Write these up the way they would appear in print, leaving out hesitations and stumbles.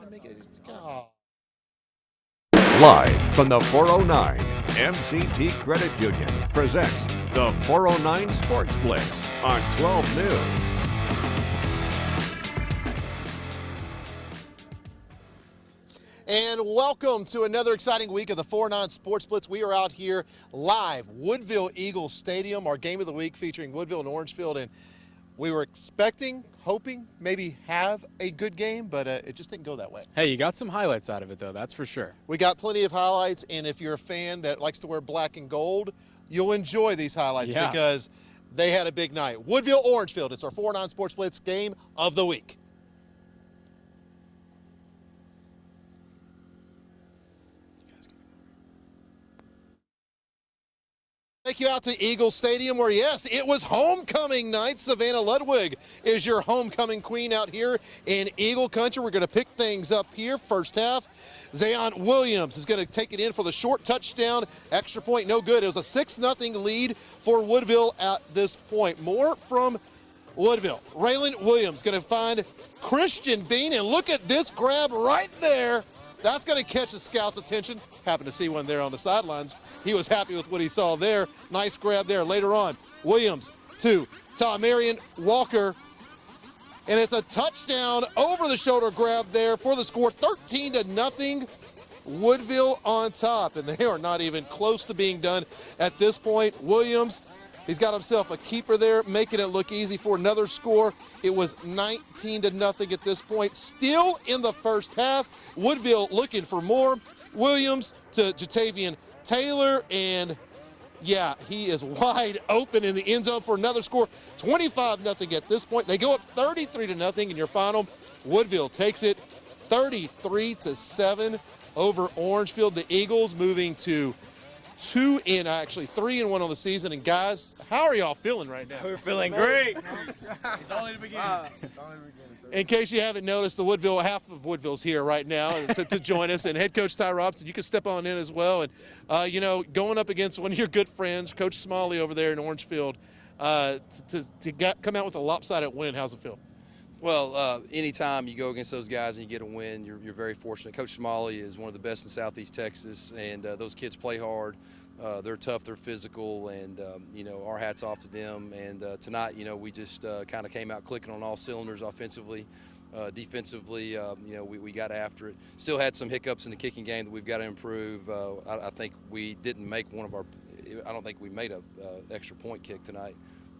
to make it. Oh. Live from the 409, MCT Credit Union presents the 409 Sports Blitz on 12 News. And welcome to another exciting week of the 409 Sports Blitz. We are out here live, Woodville Eagles Stadium, our game of the week featuring Woodville and Orangefield. And we were expecting, hoping, maybe have a good game, but it just didn't go that way. Hey, you got some highlights out of it, though, that's for sure. We got plenty of highlights, and if you're a fan that likes to wear black and gold, you'll enjoy these highlights because they had a big night. Woodville, Orangefield, it's our 409 Sports Blitz game of the week. Take you out to Eagle Stadium where, yes, it was homecoming night. Savannah Ludwig is your homecoming queen out here in Eagle Country. We're going to pick things up here. First half, Zayon Williams is going to take it in for the short touchdown. Extra point, no good. It was a 6-0 lead for Woodville at this point. More from Woodville. Raylan Williams going to find Christian Bean, and look at this grab right there. That's going to catch the scout's attention. Happened to see one there on the sidelines. He was happy with what he saw there. Nice grab there. Later on, Williams to Marion Walker. And it's a touchdown over the shoulder grab there for the score. 13-0. Woodville on top. And they are not even close to being done at this point. Williams, he's got himself a keeper there, making it look easy for another score. It was 19-0 at this point. Still in the first half. Woodville looking for more. Williams to Jatavian Taylor, and yeah, he is wide open in the end zone for another score. 25-0 at this point. They go up 33-0 in your final. Woodville takes it 33-7 over Orangefield. The Eagles moving to 3-1 on the season. And guys, how are y'all feeling right now? We're feeling great. It's only the beginning. In case you haven't noticed, the Woodville, half of Woodville's here right now to join us. And head coach Ty Robson, you can step on in as well. And, you know, going up against one of your good friends, Coach Smalley over there in Orangefield, come out with a lopsided win, how's it feel? Well, anytime you go against those guys and you get a win, you're very fortunate. Coach Smalley is one of the best in Southeast Texas, and those kids play hard. They're tough, they're physical, and, you know, our hat's off to them. And tonight, you know, we just kind of came out clicking on all cylinders offensively. Defensively, you know, we got after it. Still had some hiccups in the kicking game that we've got to improve. I think we didn't make I don't think we made a extra point kick tonight.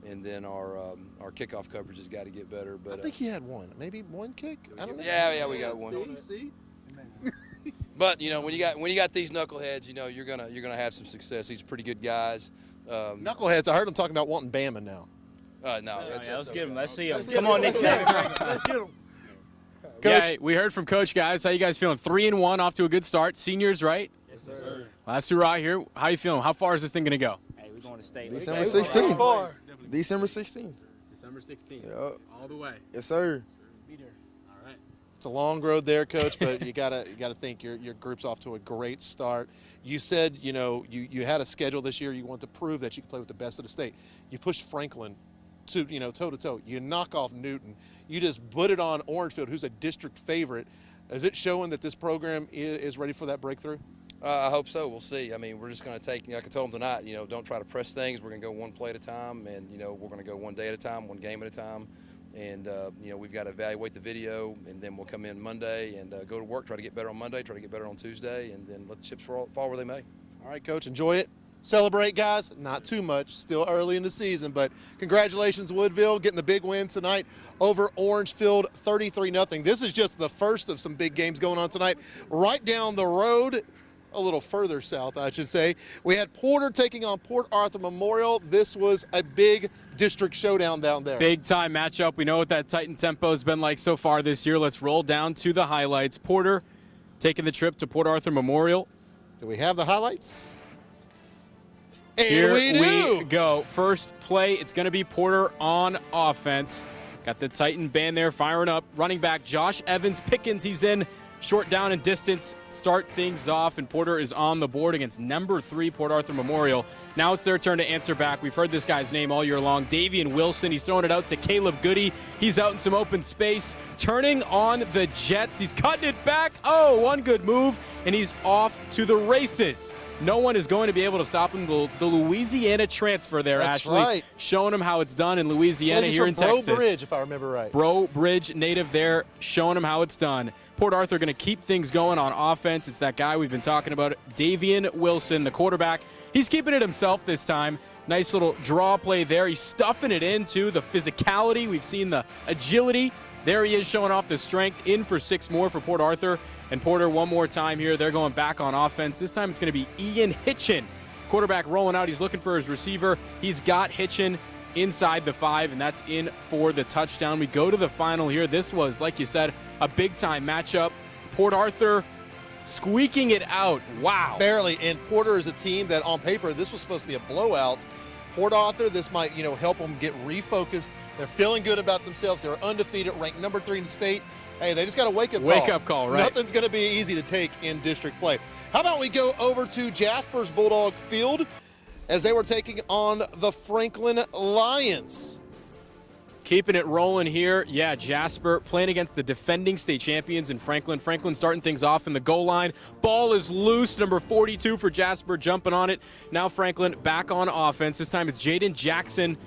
And then our kickoff coverage has got to get better. But I think he had one, maybe one kick. I don't know. Yeah, we got one. See? But you know, when you got these knuckleheads, you know you're gonna have some success. These are pretty good guys. Knuckleheads. I heard them talking about wanting Bama now. No. Let's get him. Let's see him. Come on, Nick. Let's get him. Coach. Yeah, we heard from Coach, guys. How you guys feeling? 3-1, off to a good start. Seniors, right? Yes, sir. Last two right here. How you feeling? How far is this thing gonna go? Hey, we're going to state. December 16th. December 16th. December 16th. Yep. All the way. Yes, sir. Be there. All right. It's a long road there, Coach, but you gotta think your group's off to a great start. You said, you know, you had a schedule this year. You want to prove that you can play with the best of the state. You pushed Franklin to, you know, toe to toe. You knock off Newton. You just put it on Orangefield, who's a district favorite. Is it showing that this program is ready for that breakthrough? I hope so. We'll see. I mean, we're just going to take, like I told them tonight, you know, don't try to press things. We're going to go one play at a time, and, you know, we're going to go one day at a time, one game at a time. And, you know, we've got to evaluate the video, and then we'll come in Monday and go to work, try to get better on Monday, try to get better on Tuesday, and then let the chips fall where they may. All right, Coach, enjoy it. Celebrate, guys. Not too much. Still early in the season, but congratulations, Woodville, getting the big win tonight over Orangefield, 33-0. This is just the first of some big games going on tonight. Right down the road, a little further south, I should say, we had Porter taking on Port Arthur Memorial. This was a big district showdown down there. Big time matchup. We know what that Titan tempo has been like so far this year. Let's roll down to the highlights. Porter taking the trip to Port Arthur Memorial. Do we have the highlights? And Here we go. First play, it's going to be Porter on offense. Got the Titan band there firing up. Running back Josh Evans Pickens, he's in short down and distance, start things off, and Porter is on the board against number 3 Port Arthur Memorial. Now it's their turn to answer back. We've heard this guy's name all year long, Davian Wilson. He's throwing it out to Caleb Goody. He's out in some open space, turning on the Jets. He's cutting it back. Oh, one good move, and he's off to the races. No one is going to be able to stop him. The Louisiana transfer there, That's Ashley. right. Showing him how it's done in Louisiana here in Texas. Breaux Bridge, if I remember right. Breaux Bridge native there, showing him how it's done. Port Arthur going to keep things going on offense. It's that guy we've been talking about, Davian Wilson, the quarterback. He's keeping it himself this time. Nice little draw play there. He's stuffing it into the physicality. We've seen the agility. There he is showing off the strength. In for 6 more for Port Arthur. And Porter one more time here. They're going back on offense. This time it's going to be Ian Hitchin. Quarterback rolling out. He's looking for his receiver. He's got Hitchin inside the 5, and that's in for the touchdown. We go to the final here. This was, like you said, a big-time matchup. Port Arthur squeaking it out. Wow. Barely. And Porter is a team that on paper, this was supposed to be a blowout. Port Arthur, this might, help them get refocused. They're feeling good about themselves. They're undefeated, ranked number 3 in the state. Hey, they just got a wake-up call. Wake-up call, right. Nothing's going to be easy to take in district play. How about we go over to Jasper's Bulldog Field as they were taking on the Franklin Lions. Keeping it rolling here. Yeah, Jasper playing against the defending state champions in Franklin. Franklin starting things off in the goal line. Ball is loose. Number 42 for Jasper jumping on it. Now Franklin back on offense. This time it's Jaden Jackson.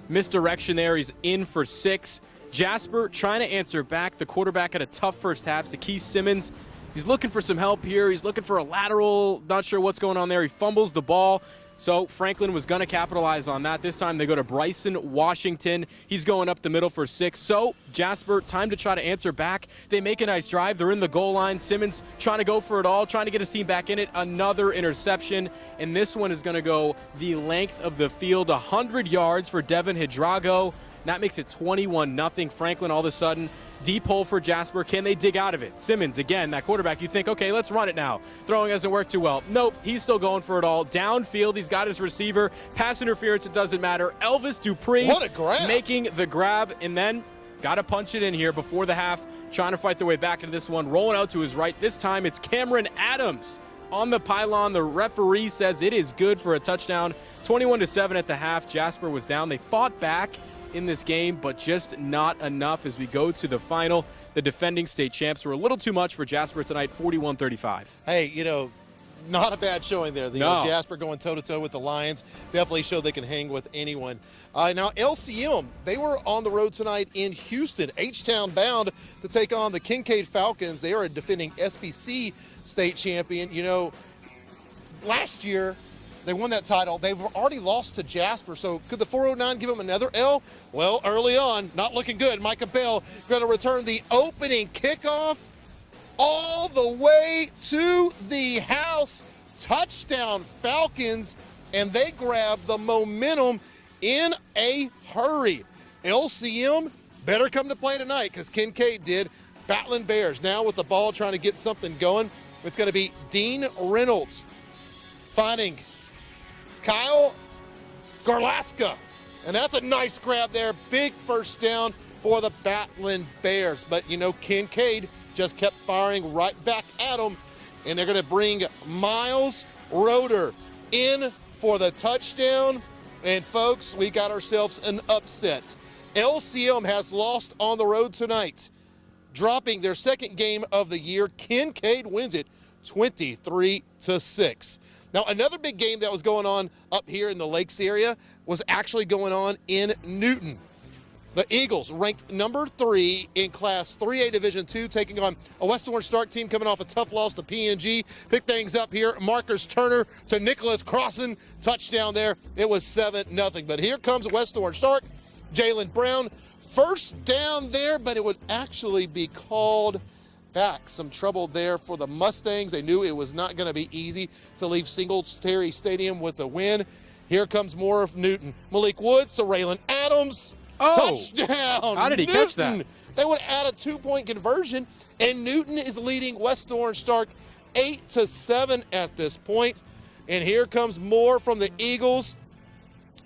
Misdirection there. He's in for 6. Jasper trying to answer back. The quarterback had a tough first half. Zakees Simmons, he's looking for some help here. He's looking for a lateral. Not sure what's going on there. He fumbles the ball. So Franklin was going to capitalize on that. This time they go to Bryson Washington. He's going up the middle for 6. So Jasper, time to try to answer back. They make a nice drive. They're in the goal line. Simmons trying to go for it all, trying to get his team back in it. Another interception. And this one is going to go the length of the field, 100 yards for Devin Hidrago. That makes it 21-0. Franklin all of a sudden, deep hole for Jasper. Can they dig out of it? Simmons, again, that quarterback, you think, okay, let's run it now. Throwing hasn't worked too well. Nope, he's still going for it all. Downfield, he's got his receiver. Pass interference, it doesn't matter. Elvis Dupree What a grab. making the grab, and then got to punch it in here before the half, trying to fight their way back into this one. Rolling out to his right. This time it's Cameron Adams on the pylon. The referee says it is good for a touchdown. 21-7 at the half. Jasper was down. They fought back in this game, but just not enough as we go to the final. The defending state champs were a little too much for Jasper tonight, 41-35. Hey, not a bad showing there. Jasper going toe-to-toe with the Lions. Definitely showed they can hang with anyone. Now, LCM, they were on the road tonight in Houston, H-Town bound to take on the Kincaid Falcons. They are a defending SBC state champion. Last year, they won that title. They've already lost to Jasper, so could the 409 give them another L? Well, early on, not looking good. Micah Bell going to return the opening kickoff all the way to the house. Touchdown Falcons, and they grab the momentum in a hurry. LCM better come to play tonight because Kincaid did. Battling Bears now with the ball trying to get something going. It's going to be Dean Reynolds finding Kyle Garlaska. And that's a nice grab there. Big first down for the Battling Bears. But, Kincaid just kept firing right back at them. And they're going to bring Miles Roeder in for the touchdown. And, folks, we got ourselves an upset. LCM has lost on the road tonight, dropping their second game of the year. Kincaid wins it 23-6. Now, another big game that was going on up here in the Lakes area was actually going on in Newton. The Eagles, ranked number 3 in Class 3A Division II, taking on a West Orange Stark team coming off a tough loss to PNG. Pick things up here. Marcus Turner to Nicholas Crossan. Touchdown there. It was 7-0. But here comes West Orange Stark. Jalen Brown. First down there, but it would actually be called back. Some trouble there for the Mustangs. They knew it was not going to be easy to leave Singletary Stadium with a win. Here comes more of Newton. Malik Woods to Raylan Adams. Oh, touchdown! How did he catch that? They would add a 2-point conversion, and Newton is leading West Orange Stark 8-7 at this point. And here comes more from the Eagles.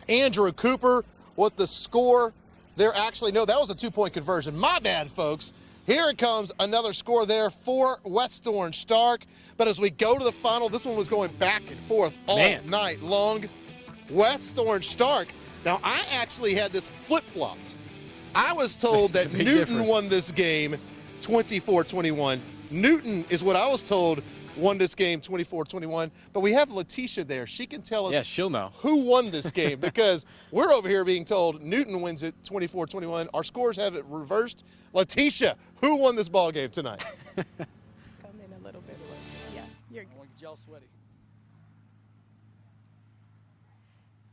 Andrew Cooper with the score. That was a 2-point conversion. My bad, folks. Here it comes, another score there for West Orange Stark. But as we go to the final, this one was going back and forth all night long. West Orange Stark. Now, I actually had this flip-flopped. I was told that Newton won this game 24-21. Newton is what I was told won this game 24-21. But we have Letitia there. She can tell us she'll know who won this game because we're over here being told Newton wins it 24-21. Our scores have it reversed. Letitia, who won this ball game tonight? Come in a little bit. Yeah, you're good. Y'all sweaty.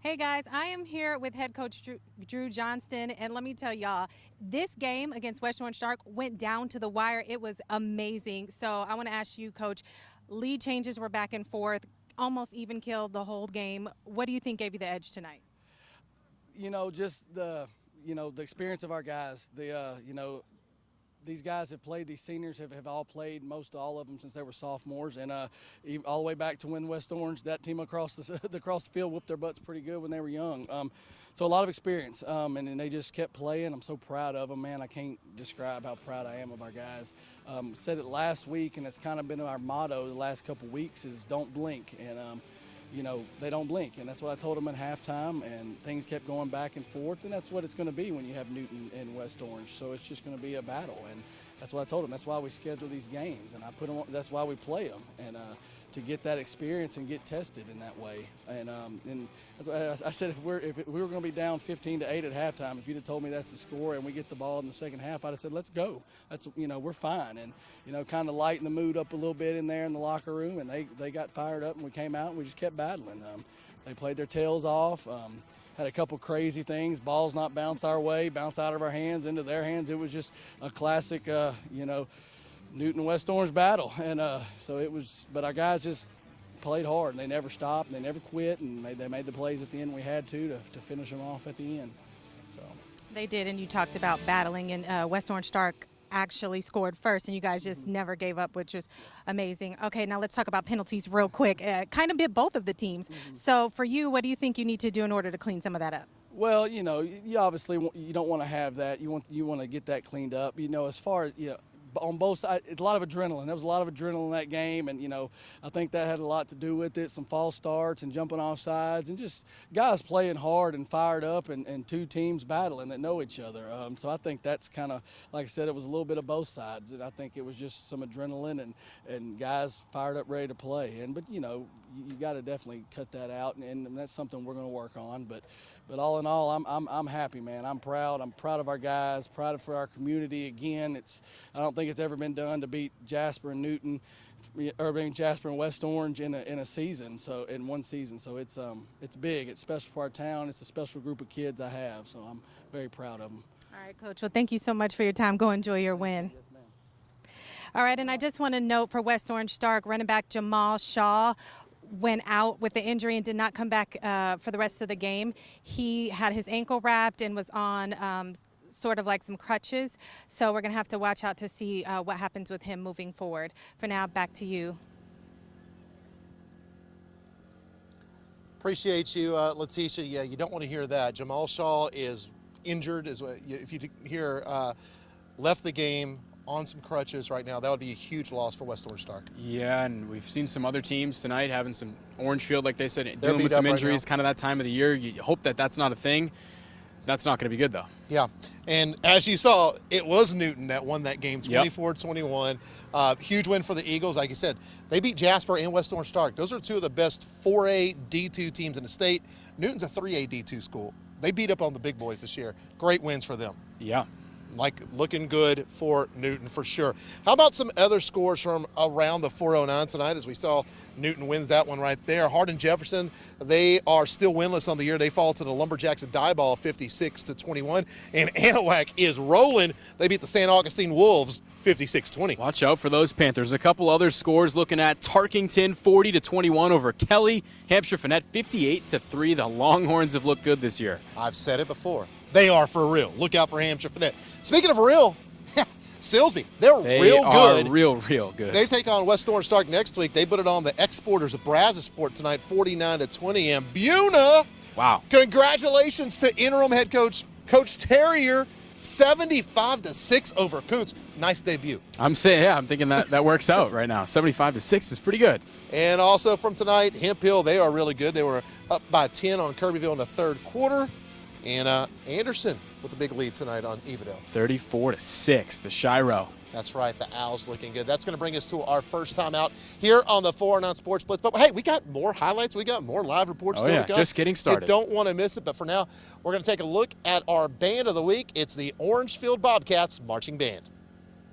Hey guys, I am here with head coach Drew Johnston, and let me tell y'all, this game against West Orange Stark went down to the wire. It was amazing. So I want to ask you, Coach, lead changes were back and forth, almost even killed the whole game. What do you think gave you the edge tonight? Just the experience of our guys. These guys have played, these seniors have all played, most all of them since they were sophomores, and all the way back to when West Orange, that team across the field whooped their butts pretty good when they were young. So a lot of experience, and they just kept playing. I'm so proud of them, man. I can't describe how proud I am of our guys. Said it last week, and it's kind of been our motto the last couple weeks is don't blink, and they don't blink, and that's what I told them at halftime, and things kept going back and forth, and that's what it's going to be when you have Newton and West Orange. So it's just going to be a battle, and that's what I told them. That's why we schedule these games, and I put them. That's why we play them, and to get that experience and get tested in that way. And I said if we were going to be down 15-8 at halftime, if you'd have told me that's the score and we get the ball in the second half, I'd have said let's go. That's we're fine, and kind of lighten the mood up a little bit in there in the locker room, and they got fired up, and we came out and we just kept battling. They played their tails off. Had a couple crazy things, balls not bounce our way, bounce out of our hands into their hands. It was just a classic, Newton West Orange battle, and so it was. But our guys just played hard, and they never stopped, and they never quit, and they made the plays at the end we had to finish them off at the end. So they did, and you talked about battling, and West Orange Stark actually scored first, and you guys just never gave up, which is amazing. Okay, now let's talk about penalties real quick. Kind of bit both of the teams. So for you, what do you think you need to do in order to clean some of that up? Well, you obviously you don't want to have that. You want to get that cleaned up. As far as on both sides, it's a lot of adrenaline. There was a lot of adrenaline in that game, and I think that had a lot to do with it. Some false starts and jumping off sides, and just guys playing hard and fired up, and two teams battling that know each other. So I think that's kind of, like I said, it was a little bit of both sides, and I think it was just some adrenaline and guys fired up, ready to play. But you got to definitely cut that out, and that's something we're going to work on. But all in all, I'm happy, man. I'm proud. I'm proud of our guys. Proud for our community. Again, I don't think it's ever been done to beat Jasper and Newton, or Jasper and West Orange in a season. So in one season. So it's big. It's special for our town. It's a special group of kids I have. So I'm very proud of them. All right, Coach. Well, thank you so much for your time. Go enjoy your win. Yes, ma'am. All right, and I just want to note for West Orange Stark, running back Jamal Shaw went out with the injury and did not come back for the rest of the game. He had his ankle wrapped and was on sort of like some crutches. So we're going to have to watch out to see what happens with him moving forward. For now, back to you. Appreciate you, Letitia. Yeah, you don't want to hear that. Jamal Shaw is injured. If you hear left the game on some crutches right now, that would be a huge loss for West Orange Stark. Yeah, and we've seen some other teams tonight having some Orangefield, like they said, dealing with some injuries, kind of that time of the year. You hope that that's not a thing. That's not going to be good, though. Yeah, and as you saw, it was Newton that won that game, 24-21. Huge win for the Eagles. Like you said, they beat Jasper and West Orange Stark. Those are two of the best 4A D2 teams in the state. Newton's a 3A D2 school. They beat up on the big boys this year. Great wins for them. Yeah. Looking good for Newton for sure. How about some other scores from around the 409 tonight? As we saw, Newton wins that one right there. Hardin Jefferson, they are still winless on the year. They fall to the Lumberjacks at Diboll 56-21. And Anahuac is rolling. They beat the St. Augustine Wolves 56-20. Watch out for those Panthers. A couple other scores looking at Tarkington 40-21 over Kelly. Hampshire Finette 58-3. The Longhorns have looked good this year. I've said it before. They are for real. Look out for Hampshire Finette. Speaking of real, Silsbee, they're real good. They are real good. They take on West Orange Stark next week. They put it on the Exporters of Brazosport tonight, 49-20. And Buna, wow. Congratulations to interim head coach, Coach Terrier. 75-6 over Koontz. Nice debut. I'm thinking that works out right now. 75-6 is pretty good. And also from tonight, Hemphill, they are really good. They were up by 10 on Kirbyville in the third quarter. And Anderson with a big lead tonight on Evadale. 34-6, the Shiro. That's right, the Owls looking good. That's going to bring us to our first time out here on the 409 Sports Blitz. But hey, we got more highlights. We got more live reports still to come. Just getting started. You don't want to miss it. But for now, we're going to take a look at our band of the week. It's the Orangefield Bobcats Marching Band.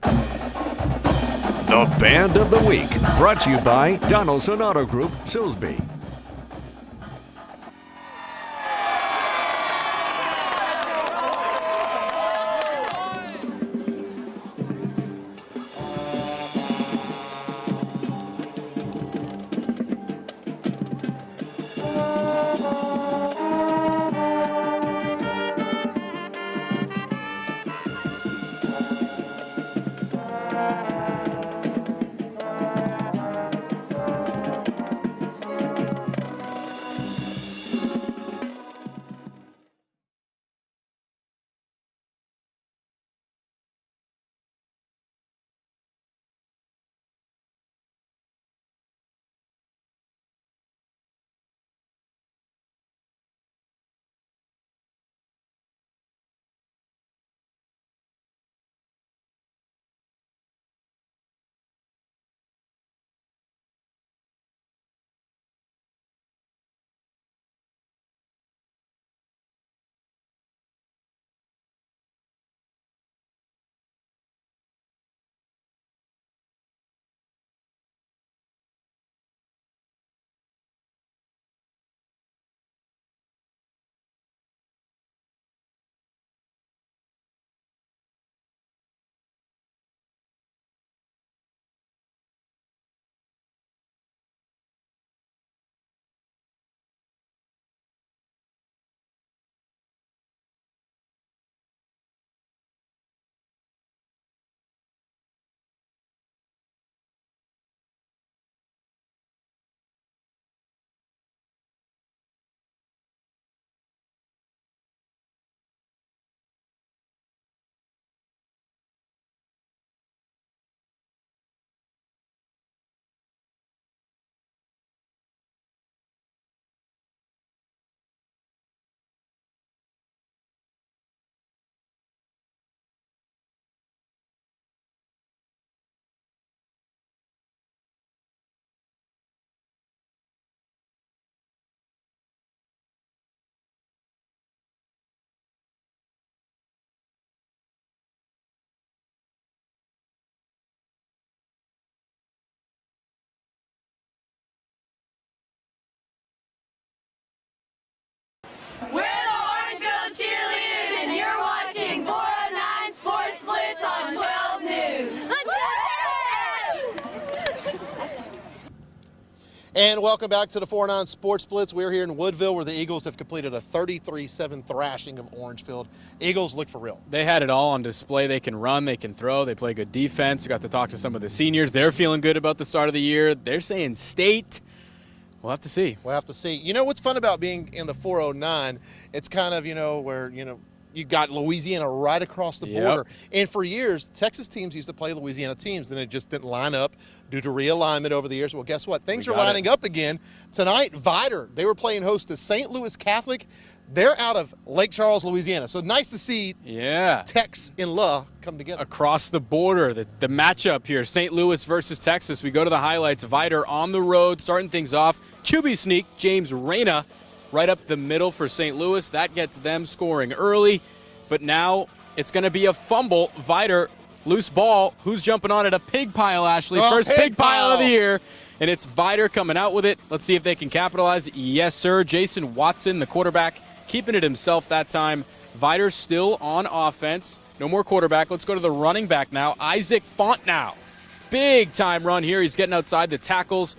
The Band of the Week, brought to you by Donaldson Auto Group, Silsbee. We're the Orangefield Cheerleaders, and you're watching 409 Sports Blitz on 12 News. Let's go! And welcome back to the 409 Sports Blitz. We're here in Woodville where the Eagles have completed a 33-7 thrashing of Orangefield. Eagles look for real. They had it all on display. They can run, they can throw, they play good defense. We got to talk to some of the seniors. They're feeling good about the start of the year. They're saying state. We'll have to see. We'll have to see. You know what's fun about being in the 409? It's kind of, where, you got Louisiana right across the border. And for years, Texas teams used to play Louisiana teams, and it just didn't line up due to realignment over the years. Well, guess what? Things are lining up again. Tonight, Vidor, they were playing host to St. Louis Catholic. They're out of Lake Charles, Louisiana. So nice to see Tex and La come together. Across the border, the matchup here, St. Louis versus Texas. We go to the highlights. Vidor on the road, starting things off. QB sneak, James Reyna, right up the middle for St. Louis. That gets them scoring early. But now it's going to be a fumble. Vidor, loose ball. Who's jumping on it? A pig pile, Ashley. First pig pile of the year. And it's Vidor coming out with it. Let's see if they can capitalize. Yes, sir. Jason Watson, the quarterback, keeping it himself that time. Vidor still on offense. No more quarterback. Let's go to the running back now. Isaac Fontenau. Big time run here. He's getting outside the tackles.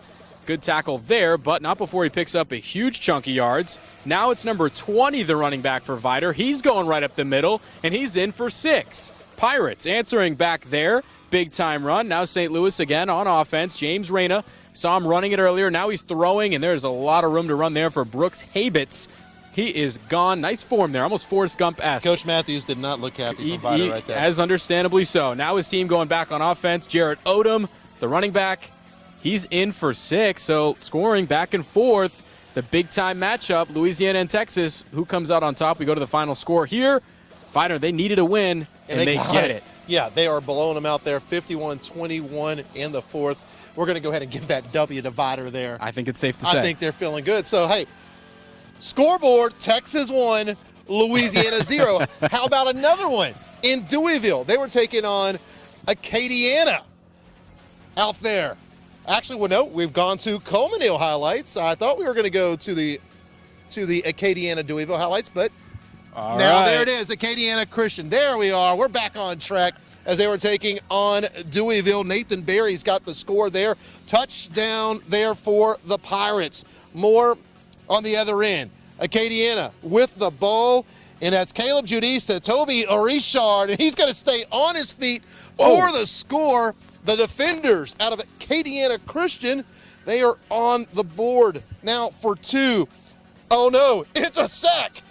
Good tackle there, but not before he picks up a huge chunk of yards. Now it's number 20, the running back for Vidor. He's going right up the middle, and he's in for 6. Pirates answering back there. Big time run. Now St. Louis again on offense. James Reyna. Saw him running it earlier. Now he's throwing, and there's a lot of room to run there for Brooks Habitz. He is gone. Nice form there, almost Forrest Gump-esque. Coach Matthews did not look happy from Vita right there. As understandably so. Now his team going back on offense. Jarrett Odom, the running back, he's in for 6, so scoring back and forth. The big-time matchup, Louisiana and Texas. Who comes out on top? We go to the final score here. Vita, they needed a win, and they get it. Yeah, they are blowing them out there, 51-21 in the fourth. We're going to go ahead and give that W to Vita there. I think it's safe to say. I think they're feeling good. So, hey, scoreboard, Texas 1, Louisiana 0. How about another one in Deweyville? They were taking on Acadiana out there. Actually, well, no, we've gone to Coleman highlights. I thought we were going to go to the Acadiana Deweyville highlights, but there it is, Acadiana Christian. There we are. We're back on track as they were taking on Deweyville. Nathan Berry's got the score there. Touchdown there for the Pirates. More on the other end. Acadiana with the ball, and that's Caleb Judice to Toby Richard, and he's going to stay on his feet for the score. The defenders out of Acadiana Christian, they are on the board now for 2. Oh, no, it's a sack.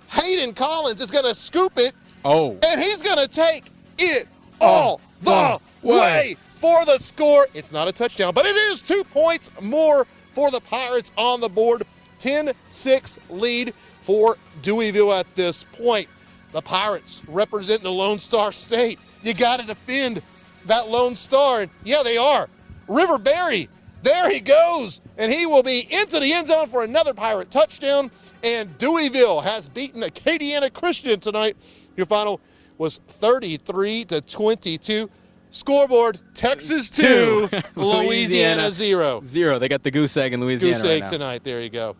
Hayden Collins is going to scoop it, and he's going to take it all the way for the score. It's not a touchdown, but it is 2 points more for the Pirates on the board. 10-6 lead for Deweyville at this point. The Pirates represent the Lone Star State. You got to defend that Lone Star, and yeah, they are. River Berry, there he goes, and he will be into the end zone for another Pirate touchdown, and Deweyville has beaten Acadiana Christian tonight. Your final was 33-22. Scoreboard, Texas 2, Louisiana 0. 0. They got the goose egg in Louisiana Goose egg right now. tonight. There you go.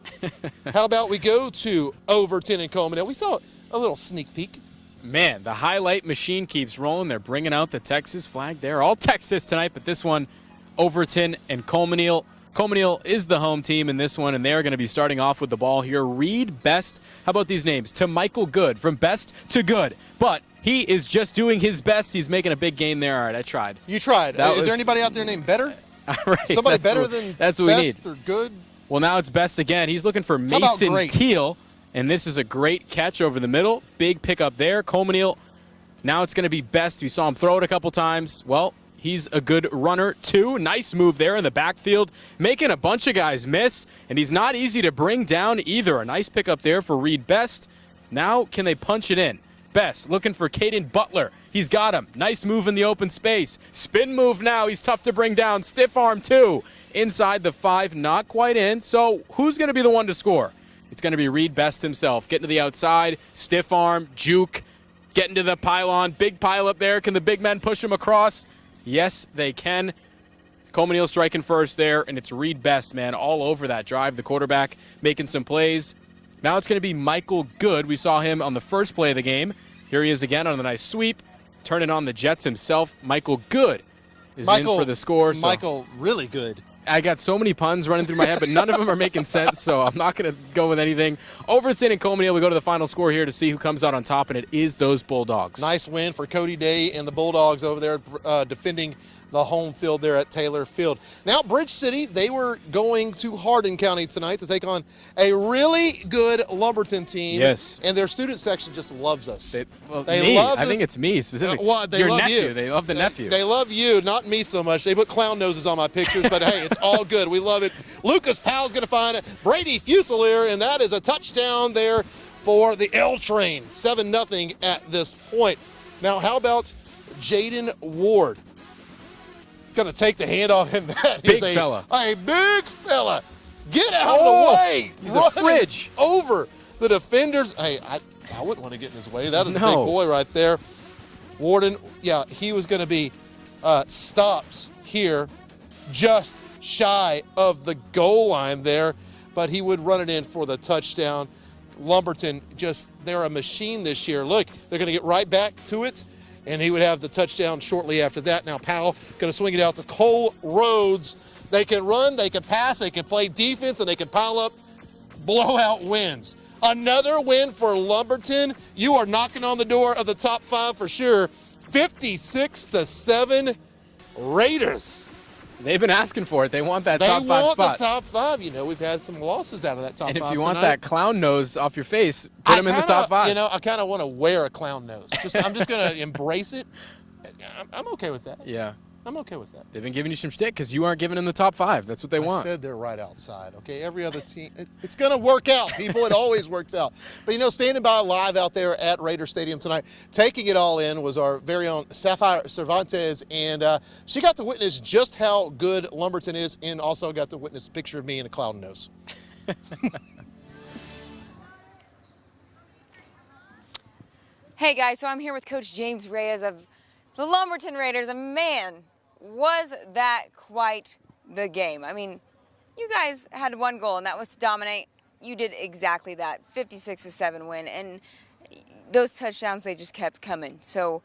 How about we go to Overton and Coleman? We saw a little sneak peek. Man, the highlight machine keeps rolling. They're bringing out the Texas flag there. All Texas tonight, but this one, Overton and Coleman. Coleman is the home team in this one, and they're going to be starting off with the ball here. Reed Best. How about these names? To Michael Good, from best to good. But he is just doing his best. He's making a big gain there. All right, I tried. You tried. Is there anybody out there named Better? Right, Somebody better than that's what we need. Best or Good? Well, now it's Best again. He's looking for Mason Teal, and this is a great catch over the middle. Big pickup there. Coleman. Now it's going to be Best. We saw him throw it a couple times. Well, he's a good runner, too. Nice move there in the backfield, making a bunch of guys miss, and he's not easy to bring down either. A nice pickup there for Reed Best. Now can they punch it in? Best looking for Caden Butler. He's got him. Nice move in the open space. Spin move now. He's tough to bring down. Stiff arm, too. Inside the 5, not quite in. So who's going to be the one to score? It's going to be Reed Best himself. Getting to the outside, stiff arm, juke, getting to the pylon. Big pile up there. Can the big men push him across? Yes, they can. Coleman striking first there, and it's Reed Best, man, all over that drive. The quarterback making some plays. Now it's going to be Michael Good. We saw him on the first play of the game. Here he is again on a nice sweep, turning on the Jets himself. Michael Good is in for the score. So Michael, really good. I got so many puns running through my head, but none of them are making sense, so I'm not going to go with anything. Overton and Coleman, we go to the final score here to see who comes out on top, and it is those Bulldogs. Nice win for Cody Day and the Bulldogs over there defending the home field there at Taylor Field. Now, Bridge City, they were going to Hardin County tonight to take on a really good Lumberton team. Yes. And their student section just loves us. They love us. I think it's me specifically. They love nephew. You. They love the nephew. They love you, not me so much. They put clown noses on my pictures, but hey, it's all good. We love it. Lucas Powell's going to find Brady Fusilier, and that is a touchdown there for the L Train. 7-0 at this point. Now, how about Jaden Ward? Going to take the handoff, and that big is a fella. A big fella. Get out of the way. He's a fridge. Over the defenders. Hey, I wouldn't want to get in his way. That is a big boy right there. Warden, yeah, he was going to be stopped here just shy of the goal line there, but he would run it in for the touchdown. Lumberton, they're a machine this year. Look, they're going to get right back to it, and he would have the touchdown shortly after that. Now Powell going to swing it out to Cole Rhodes. They can run, they can pass, they can play defense, and they can pile up blowout wins. Another win for Lumberton. You are knocking on the door of the top 5 for sure. 56-7 Raiders. They've been asking for it. They want that They top 5 want spot. the top 5. You know, we've had some losses out of that top 5 and if you tonight. want that clown nose off your face, put them in the top 5. You know, I kind of want to wear a clown nose. I'm just going to embrace it. I'm okay with that. Yeah. I'm okay with that. They've been giving you some shtick because you aren't giving them the top 5. That's what they want. I said they're right outside, okay? Every other team, it's going to work out, people. It always works out. But, you know, standing by live out there at Raider Stadium tonight, taking it all in was our very own Sapphire Cervantes, and she got to witness just how good Lumberton is and also got to witness a picture of me in a clown nose. Hey, guys, so I'm here with Coach James Reyes of the Lumberton Raiders, and man, was that quite the game. I mean, you guys had one goal, and that was to dominate. You did exactly that, 56-7 win, and those touchdowns, they just kept coming. So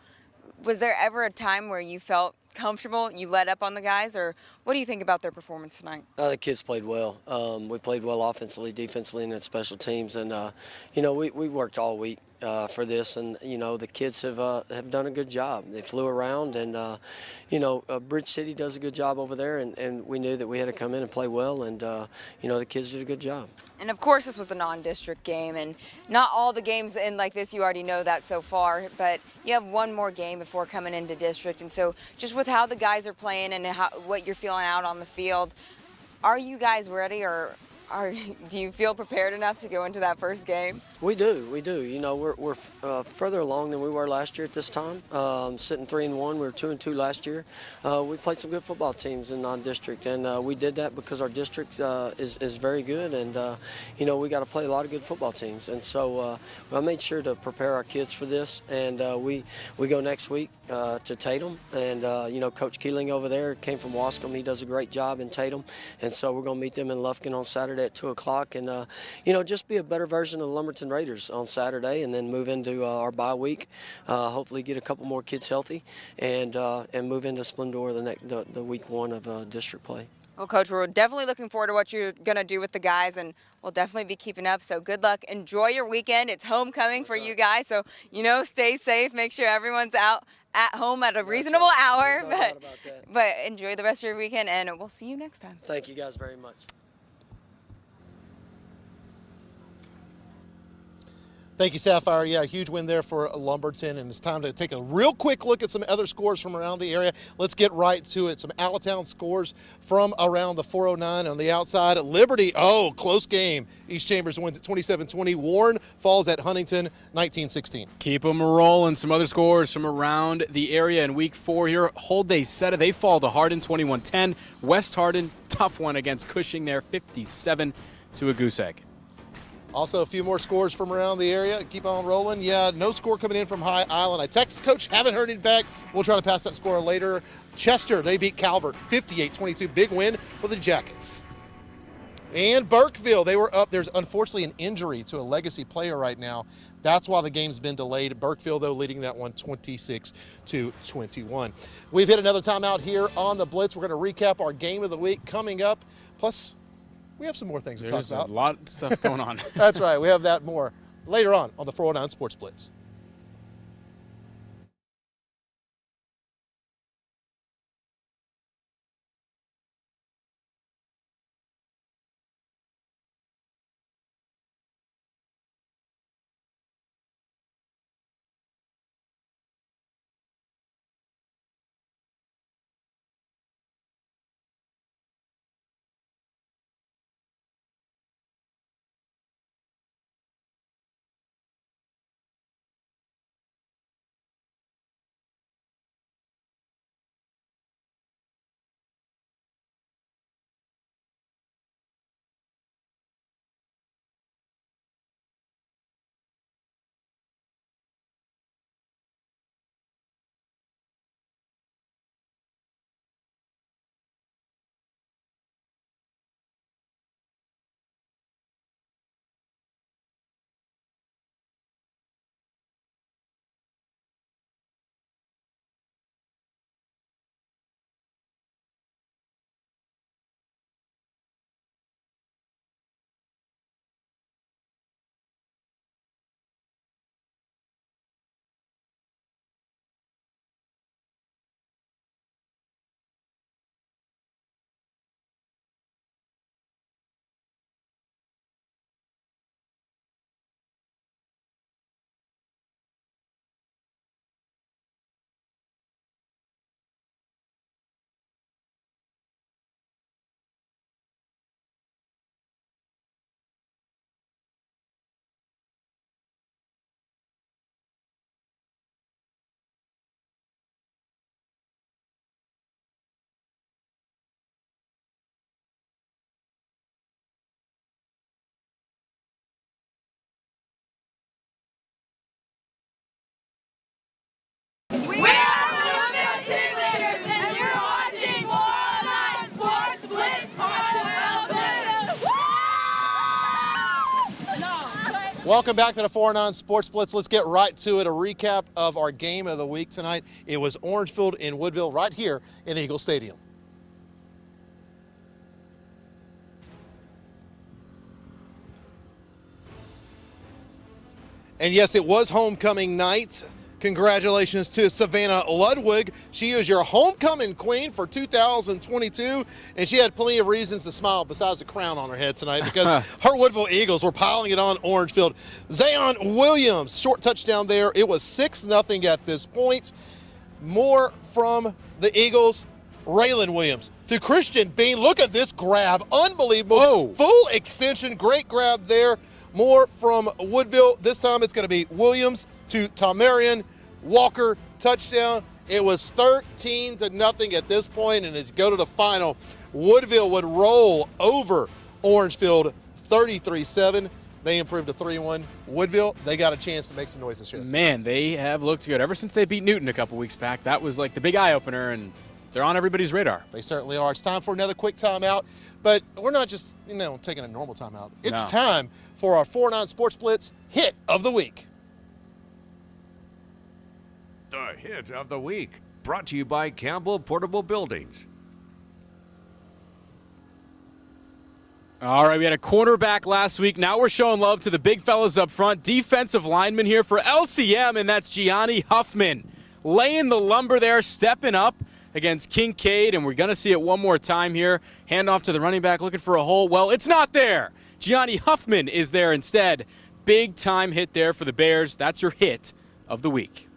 was there ever a time where you felt comfortable, you let up on the guys, or what do you think about their performance tonight? The kids played well. We played well offensively, defensively, and in special teams, and you know, we worked all week for this, and you know, the kids have done a good job. They flew around, and you know, Bridge City does a good job over there, and we knew that we had to come in and play well, and you know, the kids did a good job. And of course, this was a non-district game, and not all the games in like this, you already know that so far, but you have one more game before coming into district, and so just with how the guys are playing and what you're feeling out on the field, are you guys ready, or do you feel prepared enough to go into that first game? We do. You know, we're further along than we were last year at this time. Sitting 3-1, we were 2-2 last year. We played some good football teams in non-district, and we did that because our district is very good, and you know, we got to play a lot of good football teams. And so I made sure to prepare our kids for this, and we go next week to Tatum, and you know, Coach Keeling over there came from Wascom. He does a great job in Tatum, and so we're going to meet them in Lufkin on Saturday at 2 o'clock, and you know, just be a better version of the Lumberton Raiders on Saturday, and then move into our bye week. Hopefully, get a couple more kids healthy, and move into Splendor the week 1 of district play. Well, Coach, we're definitely looking forward to what you're going to do with the guys, and we'll definitely be keeping up. So good luck. Enjoy your weekend. It's homecoming for you guys, so you know, stay safe. Make sure everyone's out at home at a reasonable hour. But enjoy the rest of your weekend, and we'll see you next time. Thank you guys very much. Thank you, Sapphire. Yeah, a huge win there for Lumberton, and it's time to take a real quick look at some other scores from around the area. Let's get right to it. Some out-of-town scores from around the 409 on the outside. Liberty, close game. East Chambers wins at 27-20. Warren falls at Huntington 19-16. Keep them rolling. Some other scores from around the area in week 4 here. Holday Seta, they fall to Hardin 21-10. West Hardin, tough one against Cushing there, 57 to a goose egg. Also, a few more scores from around the area. Keep on rolling. Yeah, no score coming in from High Island. I texted Coach, haven't heard it back. We'll try to pass that score later. Chester, they beat Calvert 58-22. Big win for the Jackets. And Burkeville, they were up. There's unfortunately an injury to a legacy player right now. That's why the game's been delayed. Burkeville, though, leading that one 26-21. We've hit another timeout here on the Blitz. We're going to recap our game of the week coming up. Plus, we have some more things to talk about. There's a lot of stuff going on. That's right. We have that more later on the 409 Sports Blitz. Welcome back to the 409 Sports Blitz. Let's get right to it. A recap of our game of the week tonight. It was Orangefield in Woodville right here in Eagle Stadium. And yes, it was homecoming night. Congratulations to Savannah Ludwig. She is your homecoming queen for 2022, and she had plenty of reasons to smile besides the crown on her head tonight because her Woodville Eagles were piling it on Orangefield. Zayon Williams, short touchdown there. It was 6-0 at this point. More from the Eagles. Raylan Williams to Christian Bean. Look at this grab. Unbelievable. Whoa. Full extension. Great grab there. More from Woodville. This time it's going to be Williams to Tomarian Walker, touchdown. It was 13-0 at this point, and as you go to the final, Woodville would roll over Orangefield 33-7. They improved to 3-1. Woodville, they got a chance to make some noise this year. Man, they have looked good ever since they beat Newton a couple weeks back. That was like the big eye opener, and they're on everybody's radar. They certainly are. It's time for another quick timeout, but we're not just, taking a normal timeout. It's time for our 409 Sports Blitz Hit of the Week. The Hit of the Week, brought to you by Campbell Portable Buildings. All right, we had a cornerback last week. Now we're showing love to the big fellas up front. Defensive lineman here for LCM, and that's Gianni Huffman. Laying the lumber there, stepping up against Kincaid, and we're going to see it one more time here. Hand off to the running back, looking for a hole. Well, it's not there. Gianni Huffman is there instead. Big time hit there for the Bears. That's your hit of the week.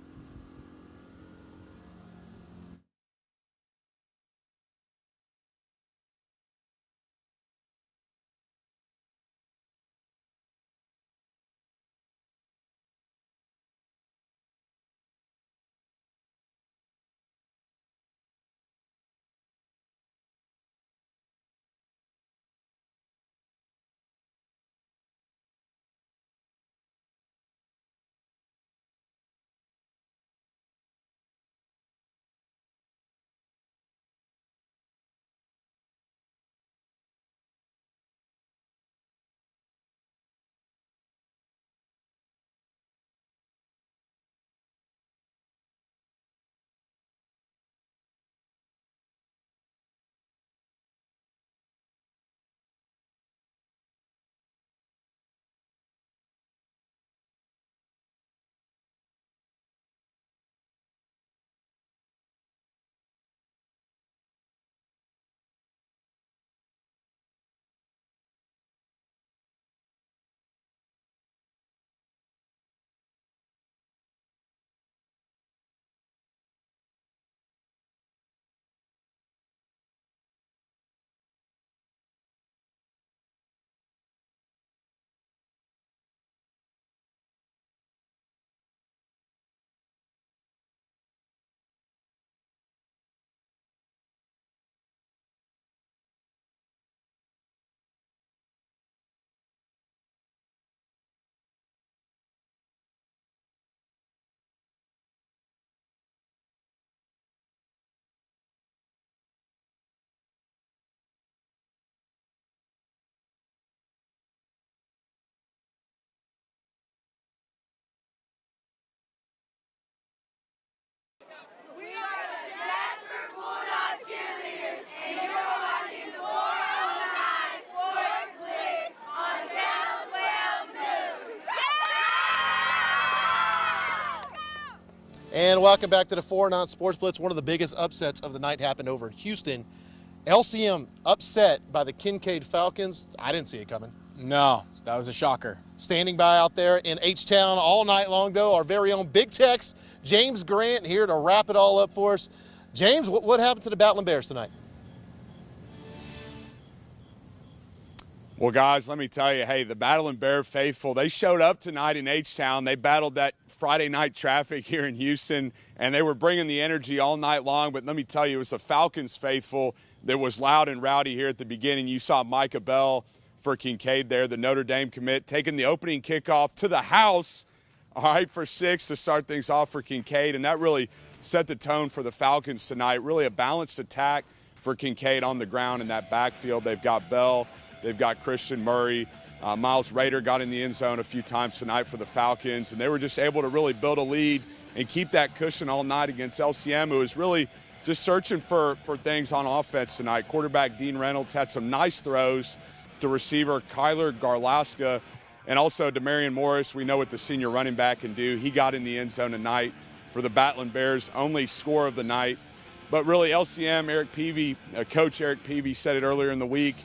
We are the Jasper Bulldog Cheerleaders, and you're watching 409 Sports Blitz on Channel 12 News. And welcome back to the 409 Sports Blitz. One of the biggest upsets of the night happened over in Houston. LCM upset by the Kincaid Falcons. I didn't see it coming. No, that was a shocker. Standing by out there in H-Town all night long, though, our very own Big Tex, James Grant, here to wrap it all up for us. James, what happened to the Battling Bears tonight? Well, guys, let me tell you, hey, the Battling Bear faithful, they showed up tonight in H-Town. They battled that Friday night traffic here in Houston, and they were bringing the energy all night long. But let me tell you, it was the Falcons faithful that was loud and rowdy here at the beginning. You saw Micah Bell for Kincaid there, the Notre Dame commit, taking the opening kickoff to the house, all right, for 6 to start things off for Kincaid. And that really set the tone for the Falcons tonight. Really a balanced attack for Kincaid on the ground in that backfield. They've got Bell. They've got Christian Murray. Miles Rader got in the end zone a few times tonight for the Falcons, and they were just able to really build a lead and keep that cushion all night against LCM, who was really just searching for things on offense tonight. Quarterback Dean Reynolds had some nice throws to receiver Kyler Garlaska, and also Demarion Morris. We know what the senior running back can do. He got in the end zone tonight for the Battling Bears, only score of the night. But really, LCM, Eric Peavy, Coach Eric Peavy said it earlier in the week,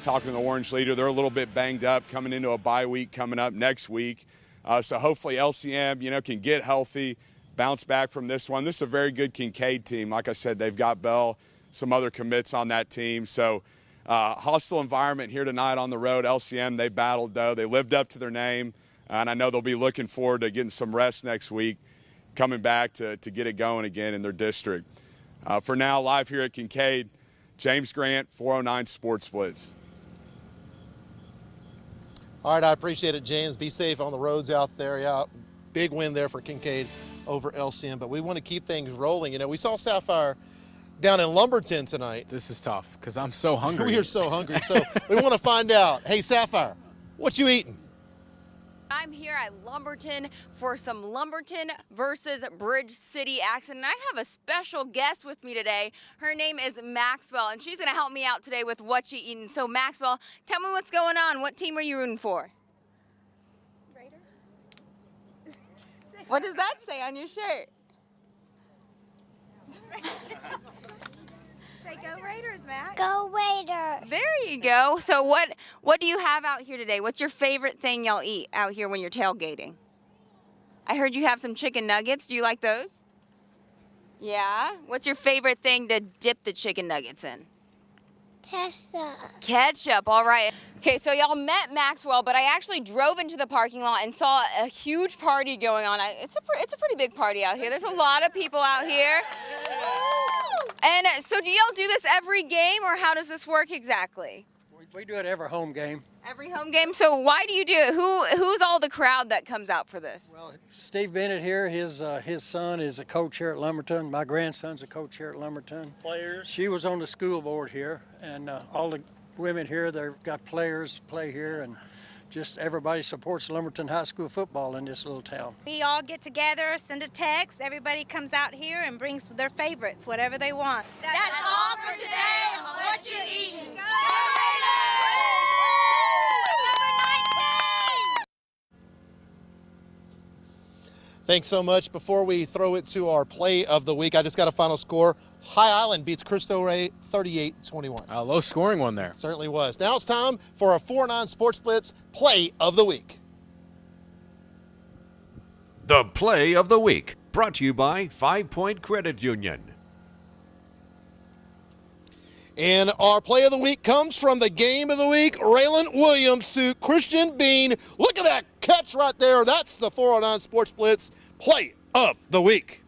talking to the Orange leader, they're a little bit banged up coming into a bye week coming up next week. So hopefully LCM, can get healthy, bounce back from this one. This is a very good Kincaid team. Like I said, they've got Bell, some other commits on that team. So hostile environment here tonight on the road. LCM, they battled, though. They lived up to their name, and I know they'll be looking forward to getting some rest next week, coming back to get it going again in their district. For now, live here at Kincaid, James Grant, 409 Sports Blitz. All right, I appreciate it, James. Be safe on the roads out there. Yeah, big win there for Kincaid over LCM, but we want to keep things rolling. We saw Sapphire down in Lumberton tonight. This is tough because I'm so hungry. We are so hungry, so we want to find out. Hey, Sapphire, what you eating? I'm here at Lumberton for some Lumberton versus Bridge City action. And I have a special guest with me today. Her name is Maxwell, and she's going to help me out today with what she's eating. So, Maxwell, tell me what's going on. What team are you rooting for? Raiders. What does that say on your shirt? Say go Raiders, Matt. Go Raiders. There you go. So what do you have out here today? What's your favorite thing y'all eat out here when you're tailgating? I heard you have some chicken nuggets. Do you like those? Yeah? What's your favorite thing to dip the chicken nuggets in? Tessa. Ketchup, all right. Okay, so y'all met Maxwell, but I actually drove into the parking lot and saw a huge party going on. It's a pretty big party out here. There's a lot of people out here. And so do y'all do this every game, or how does this work exactly? We do it every home game. Every home game? So why do you do it? Who's all the crowd that comes out for this? Well, Steve Bennett here, his son is a coach here at Lumberton. My grandson's a coach here at Lumberton. Players? She was on the school board here, and all the women here, they've got players play here, and just everybody supports Lumberton High School football in this little town. We all get together, send a text. Everybody comes out here and brings their favorites, whatever they want. That's all for today on What You Eatin'. Go Raiders! Thanks so much. Before we throw it to our play of the week, I just got a final score. High Island beats Cristo Rey 38-21. A low scoring one there. Certainly was. Now it's time for our 409 Sports Blitz play of the week. The play of the week, brought to you by 5 Point Credit Union. And our play of the week comes from the game of the week. Raylan Williams to Christian Bean. Look at that catch right there. That's the 409 Sports Blitz play of the week.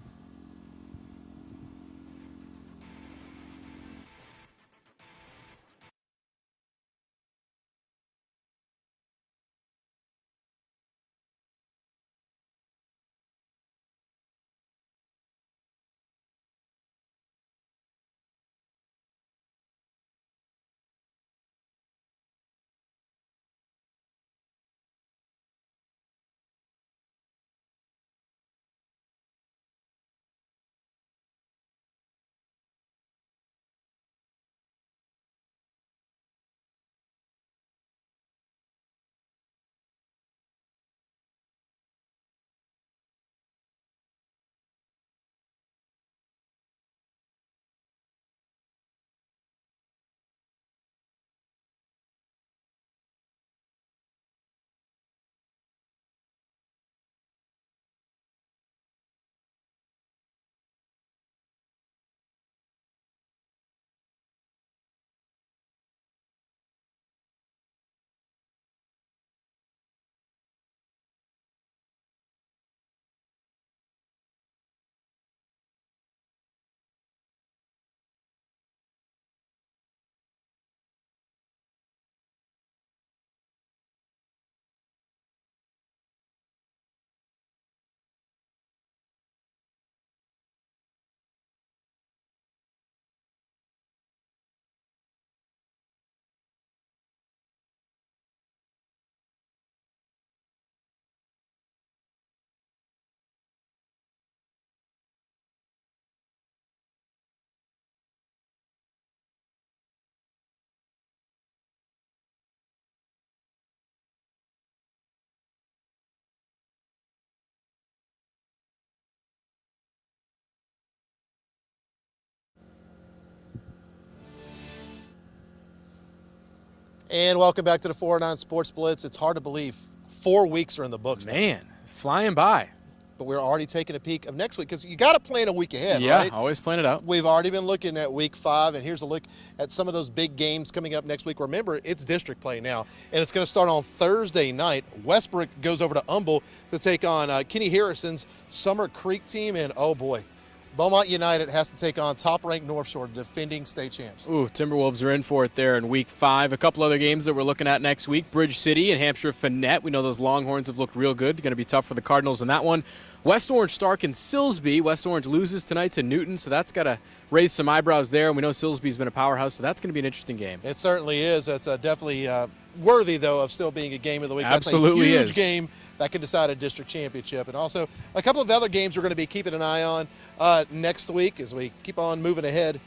And welcome back to the 409 Sports Blitz. It's hard to believe 4 weeks are in the books now. Man, flying by. But we're already taking a peek of next week because you got to plan a week ahead, Yeah, right? always plan it out. We've already been looking at week 5, and here's a look at some of those big games coming up next week. Remember, it's district play now, and it's going to start on Thursday night. Westbrook goes over to Humble to take on Kenny Harrison's Summer Creek team, and oh boy, Beaumont United has to take on top-ranked North Shore, defending state champs. Ooh, Timberwolves are in for it there in week 5. A couple other games that we're looking at next week. Bridge City and Hampshire Finette. We know those Longhorns have looked real good. Going to be tough for the Cardinals in that one. West Orange Stark and Silsbee. West Orange loses tonight to Newton, so that's got to raise some eyebrows there. And we know Silsbee's been a powerhouse, so that's going to be an interesting game. It certainly is. It's definitely worthy, though, of still being a game of the week. Absolutely That's a huge is. game that can decide a district championship. And also a couple of other games we're going to be keeping an eye on next week as we keep on moving ahead.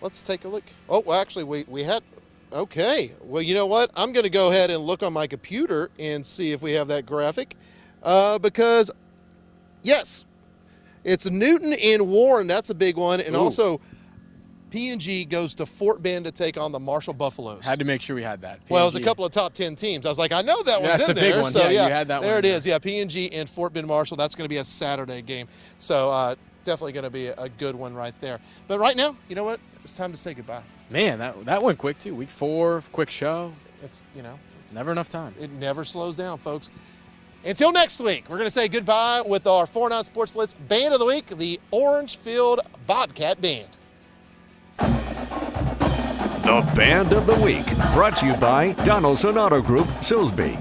Let's take a look. Oh, well, actually, we had – okay. Well, you know what? I'm going to go ahead and look on my computer and see if we have that graphic because, yes, it's Newton and Warren. That's a big one. And Ooh. also – P&G goes to Fort Bend to take on the Marshall Buffaloes. Had to make sure we had that. Well, it was a couple of top 10 teams. I was like, I know that one's That's in a big there. one. So, Yeah, yeah, you had that there one it in is. Yeah, P&G and Fort Bend Marshall. That's going to be a Saturday game. So definitely going to be a good one right there. But right now, you know what? It's time to say goodbye. Man, that went quick, too. Week 4, quick show. It's, never enough time. It never slows down, folks. Until next week, we're going to say goodbye with our 409 Sports Blitz Band of the Week, the Orangefield Bobcat Band. The Band of the Week, brought to you by Donaldson Auto Group, Silsbee.